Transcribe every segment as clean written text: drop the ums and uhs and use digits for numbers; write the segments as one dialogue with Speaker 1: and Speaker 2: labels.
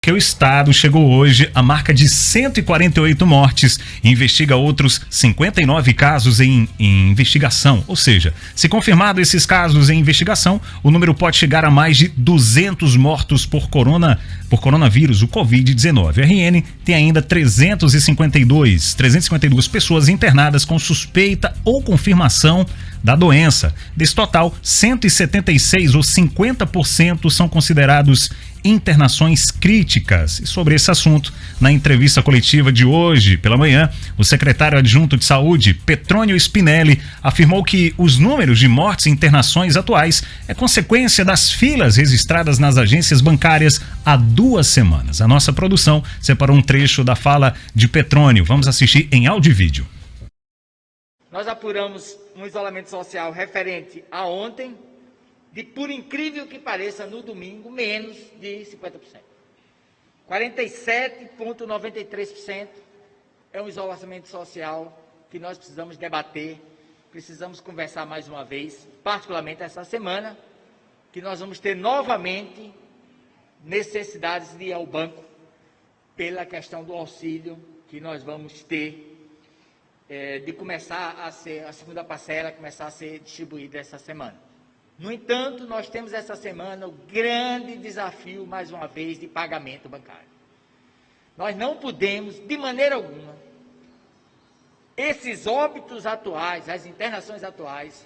Speaker 1: porque o estado chegou hoje à marca de 148 mortes e investiga outros 59 casos em investigação. Ou seja, se confirmado esses casos em investigação, o número pode chegar a mais de 200 mortos por coronavírus, o Covid-19. A RN tem ainda 352 pessoas internadas com suspeita ou confirmação da doença. Desse total, 176 ou 50% são considerados internações críticas. E sobre esse assunto, na entrevista coletiva de hoje pela manhã, o secretário adjunto de saúde, Petrônio Spinelli, afirmou que os números de mortes e internações atuais é consequência das filas registradas nas agências bancárias há 2 semanas. A nossa produção separou um trecho da fala de Petrônio. Vamos assistir em áudio e vídeo.
Speaker 2: Nós apuramos um isolamento social referente a ontem, de, por incrível que pareça, no domingo, menos de 50%. 47,93% é um isolamento social que nós precisamos debater, precisamos conversar mais uma vez, particularmente essa semana, que nós vamos ter novamente necessidades de ir ao banco pela questão do auxílio que nós vamos ter, de começar a ser, a segunda parcela começar a ser distribuída essa semana. No entanto, nós temos essa semana o grande desafio, mais uma vez, de pagamento bancário. Nós não podemos, de maneira alguma, esses óbitos atuais, as internações atuais,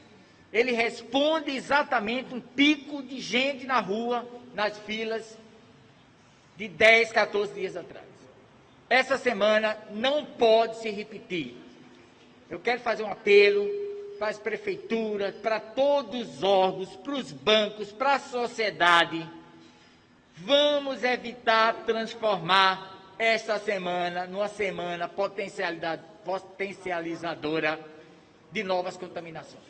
Speaker 2: ele responde exatamente um pico de gente na rua, nas filas, de 10, 14 dias atrás. Essa semana não pode se repetir. Eu quero fazer um apelo para as prefeituras, para todos os órgãos, para os bancos, para a sociedade. Vamos evitar transformar esta semana numa semana potencializadora de novas contaminações.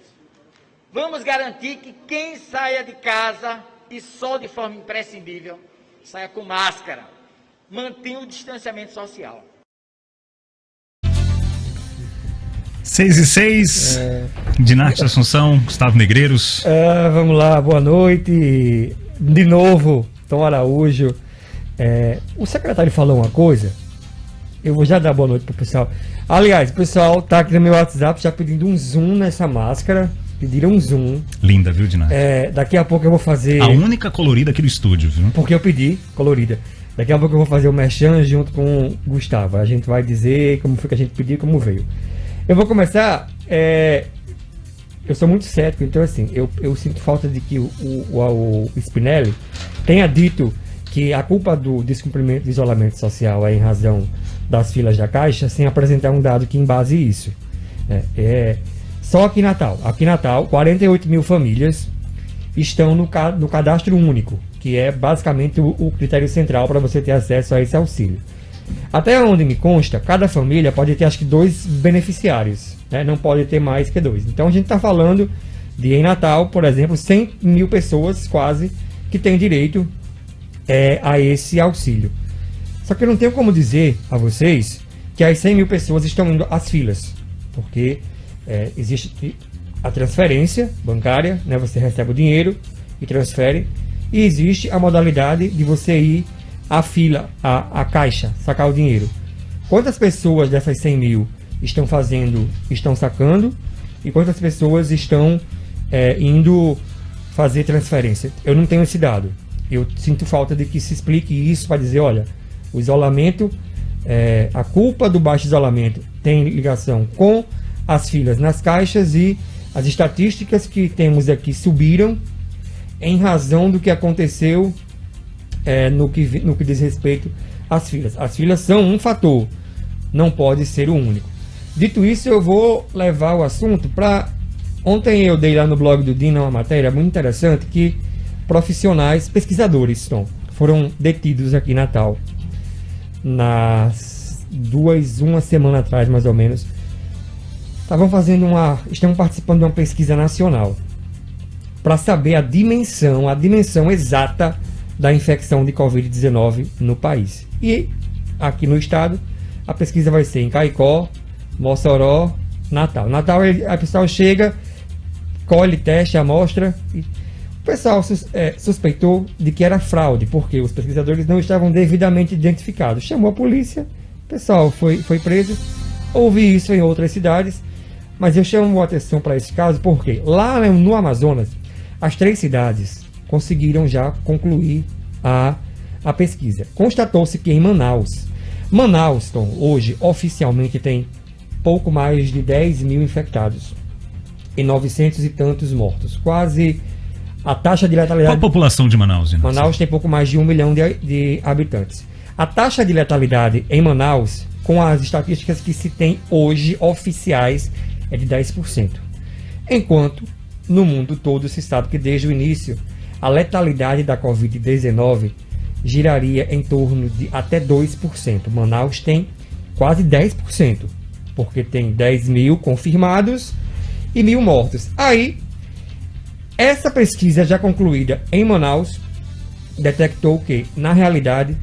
Speaker 2: Vamos garantir que quem saia de casa e só de forma imprescindível, saia com máscara, mantenha o distanciamento social.
Speaker 1: 6:06, Dinarte Assunção, Gustavo Negreiros.
Speaker 3: Vamos lá, boa noite. De novo, Tom Araújo. O secretário falou uma coisa, eu vou já dar boa noite pro pessoal. Aliás, o pessoal tá aqui no meu WhatsApp já pedindo um zoom nessa máscara. Pediram um zoom.
Speaker 1: Linda, viu, Dinarte?
Speaker 3: Daqui a pouco eu vou fazer...
Speaker 1: A única colorida aqui do estúdio, viu?
Speaker 3: Porque eu pedi, colorida. Daqui a pouco eu vou fazer o merchan junto com o Gustavo. A gente vai dizer como foi que a gente pediu e como veio. Eu vou começar, eu sou muito cético, então assim, eu sinto falta de que o Spinelli tenha dito que a culpa do descumprimento do isolamento social é em razão das filas da Caixa, sem apresentar um dado que embase isso. Só aqui em Natal, 48 mil famílias estão no cadastro único, que é basicamente o critério central para você ter acesso a esse auxílio. Até onde me consta, cada família pode ter acho que 2 beneficiários, né? Não pode ter mais que 2. Então a gente está falando de, em Natal, por exemplo, 100 mil pessoas quase que têm direito a esse auxílio. Só que eu não tenho como dizer a vocês que as 100 mil pessoas estão indo às filas, porque existe a transferência bancária, né? Você recebe o dinheiro e transfere, e existe a modalidade de você ir a fila, a caixa, sacar o dinheiro. Quantas pessoas dessas 100 mil estão sacando e quantas pessoas estão indo fazer transferência? Eu não tenho esse dado. Eu sinto falta de que se explique isso para dizer, olha, o isolamento, a culpa do baixo isolamento tem ligação com as filas nas caixas e as estatísticas que temos aqui subiram em razão do que aconteceu no que diz respeito às filas. As filas são um fator, não pode ser o único. Dito isso, eu vou levar o assunto para... Ontem eu dei lá no blog do Dina uma matéria muito interessante que profissionais, pesquisadores, foram detidos aqui em Natal. Uma semana atrás, mais ou menos, estão participando de uma pesquisa nacional para saber a dimensão exata da infecção de Covid-19 no país. E aqui no estado, a pesquisa vai ser em Caicó, Mossoró, Natal. A pessoa chega, colhe, teste, amostra. O pessoal suspeitou de que era fraude, porque os pesquisadores não estavam devidamente identificados. Chamou a polícia, o pessoal foi preso. Ouvi isso em outras cidades, mas eu chamo a atenção para esse caso porque lá no Amazonas, as 3 cidades conseguiram já concluir a pesquisa. Constatou-se que em Manaus, Tom, hoje oficialmente tem pouco mais de 10 mil infectados e 900 e tantos mortos. Quase a taxa de letalidade...
Speaker 1: Qual a população de Manaus?
Speaker 3: Manaus tem pouco mais de 1 milhão de habitantes. A taxa de letalidade em Manaus, com as estatísticas que se tem hoje oficiais, é de 10%. Enquanto no mundo todo se sabe que desde o início a letalidade da Covid-19 giraria em torno de até 2%. Manaus tem quase 10%, porque tem 10 mil confirmados e 1.000 mortos. Aí, essa pesquisa já concluída em Manaus detectou que, na realidade,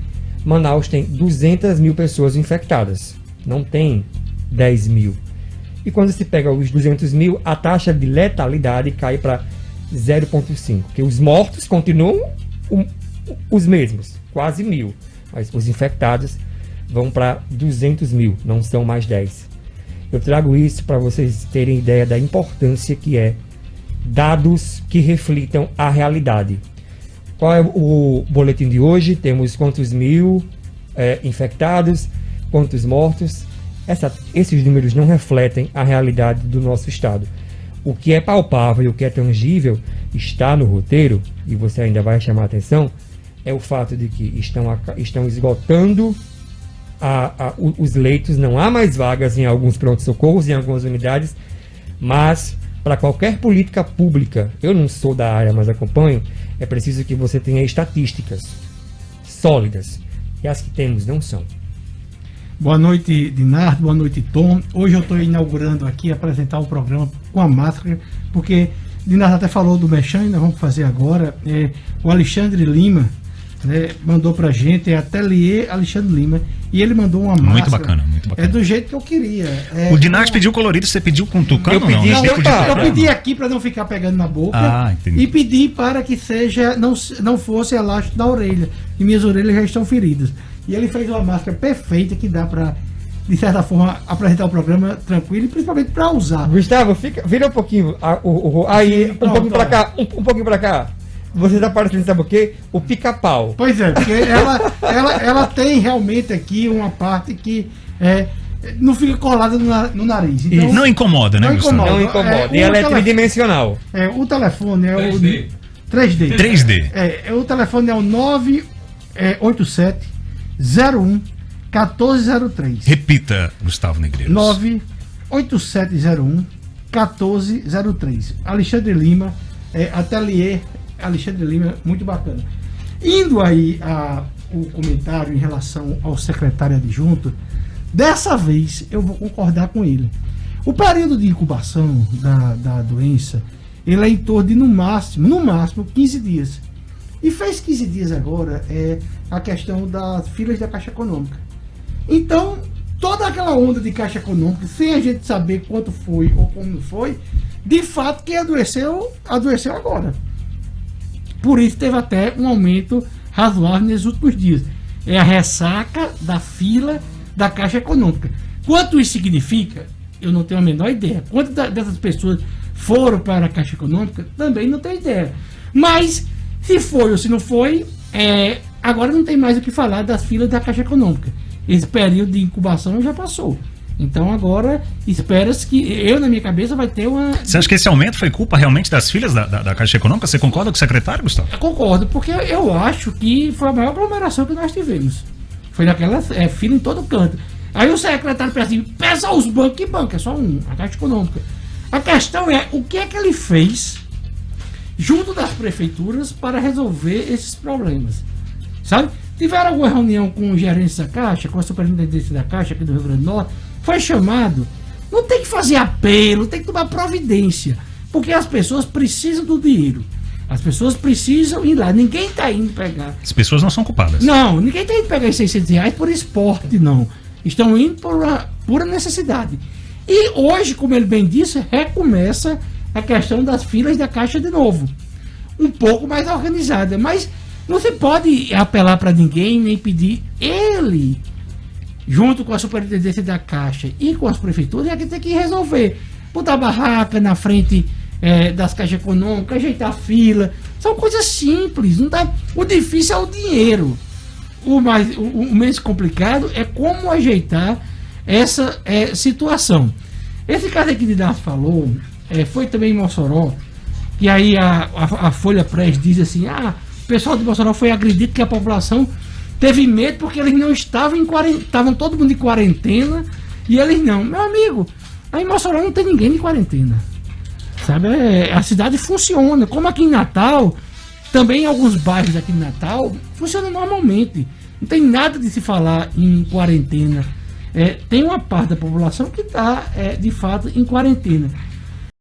Speaker 3: Manaus tem 200 mil pessoas infectadas, não tem 10 mil. E quando se pega os 200 mil, a taxa de letalidade cai para 0,5, que os mortos continuam os mesmos, quase 1.000, mas os infectados vão para 200 mil, não são mais 10. Eu trago isso para vocês terem ideia da importância que é dados que reflitam a realidade. Qual é o boletim de hoje? Temos quantos mil infectados, quantos mortos. Esses números não refletem a realidade do nosso estado. O que é palpável e o que é tangível está no roteiro, e você ainda vai chamar a atenção, é o fato de que estão esgotando os leitos, não há mais vagas em alguns pronto-socorros, em algumas unidades, mas para qualquer política pública, eu não sou da área, mas acompanho, é preciso que você tenha estatísticas sólidas, e as que temos não são.
Speaker 4: Boa noite, Dinardo, boa noite, Tom. Hoje eu estou inaugurando aqui, apresentar o programa com a máscara, porque Dinardo até falou do Mechan, e nós vamos fazer agora. O Alexandre Lima, né, mandou pra gente, é Ateliê Alexandre Lima, e ele mandou uma máscara.
Speaker 1: Muito bacana, muito bacana.
Speaker 4: É do jeito que eu queria.
Speaker 1: O Dinardo pediu colorido, você pediu com tucano?
Speaker 3: Eu pedi,
Speaker 1: não,
Speaker 4: eu pedi aqui para não ficar pegando na boca,
Speaker 1: entendi.
Speaker 4: e pedi para que não fosse elástico da orelha, e minhas orelhas já estão feridas. E ele fez uma máscara perfeita que dá para, de certa forma, apresentar o programa tranquilo e principalmente para usar.
Speaker 3: Gustavo, vira um pouquinho aí,
Speaker 4: Sim,
Speaker 3: um pouquinho para cá, um pouquinho para cá. Você está parecendo, sabe o quê? O pica-pau.
Speaker 4: Pois é, porque ela tem realmente aqui uma parte que não fica colada no nariz. Então,
Speaker 1: não incomoda, né,
Speaker 4: não
Speaker 1: Gustavo?
Speaker 4: incomoda.
Speaker 3: Não incomoda. E ela é tridimensional.
Speaker 4: O telefone é
Speaker 5: 3D.
Speaker 4: o 3D.
Speaker 1: 3D.
Speaker 4: O telefone é o 987 01 1403.
Speaker 1: Repita, Gustavo Negreiros.
Speaker 4: 98701 1403. Alexandre Lima, Ateliê Alexandre Lima, muito bacana. Indo aí o comentário em relação ao secretário adjunto, dessa vez eu vou concordar com ele. O período de incubação da doença, ele é em torno de no máximo 15 dias. E fez 15 dias agora a questão das filas da Caixa Econômica. Então, toda aquela onda de Caixa Econômica, sem a gente saber quanto foi ou como não foi, de fato quem adoeceu agora. Por isso teve até um aumento razoável nesses últimos dias. É a ressaca da fila da Caixa Econômica. Quanto isso significa, eu não tenho a menor ideia. Quantas dessas pessoas foram para a Caixa Econômica, também não tenho ideia. Mas, se foi ou se não foi, agora não tem mais o que falar das filas da Caixa Econômica. Esse período de incubação já passou. Então agora espera-se que, na minha cabeça, vai ter uma...
Speaker 1: Você acha que esse aumento foi culpa realmente das filas da Caixa Econômica? Você concorda com o secretário, Gustavo?
Speaker 4: Eu concordo, porque eu acho que foi a maior aglomeração que nós tivemos. Foi naquela fila em todo canto. Aí o secretário pensa assim, peça os bancos, que banco? É só a Caixa Econômica. A questão é, o que é que ele fez junto das prefeituras para resolver esses problemas? Sabe? Tiveram alguma reunião com o gerente da Caixa, com a superintendência da Caixa aqui do Rio Grande do Norte, foi chamado, não tem que fazer apelo, tem que tomar providência, porque as pessoas precisam do dinheiro, as pessoas precisam ir lá, ninguém está indo pegar.
Speaker 1: As pessoas não são culpadas.
Speaker 4: Não, ninguém está indo pegar esses R$600 por esporte, não. Estão indo por uma pura necessidade. E hoje, como ele bem disse, recomeça a questão das filas da Caixa de novo. um pouco mais organizada. Mas não se pode apelar para ninguém, nem pedir. Ele, junto com a superintendência da Caixa e com as prefeituras, é que tem que resolver. Botar barraca na frente das caixas econômicas, ajeitar a fila. São coisas simples. Não dá. O difícil é o dinheiro. O menos complicado é como ajeitar essa situação. Esse caso aqui de Darcy falou, foi também em Mossoró, e aí a Folha Press diz assim, o pessoal de Mossoró foi agredido que a população teve medo porque eles não estavam em quarentena, estavam todo mundo em quarentena, e eles não. Meu amigo, aí em Mossoró não tem ninguém em quarentena. Sabe, a cidade funciona, como aqui em Natal, também em alguns bairros aqui de Natal, funciona normalmente. Não tem nada de se falar em quarentena. Tem uma parte da população que está, de fato, em quarentena.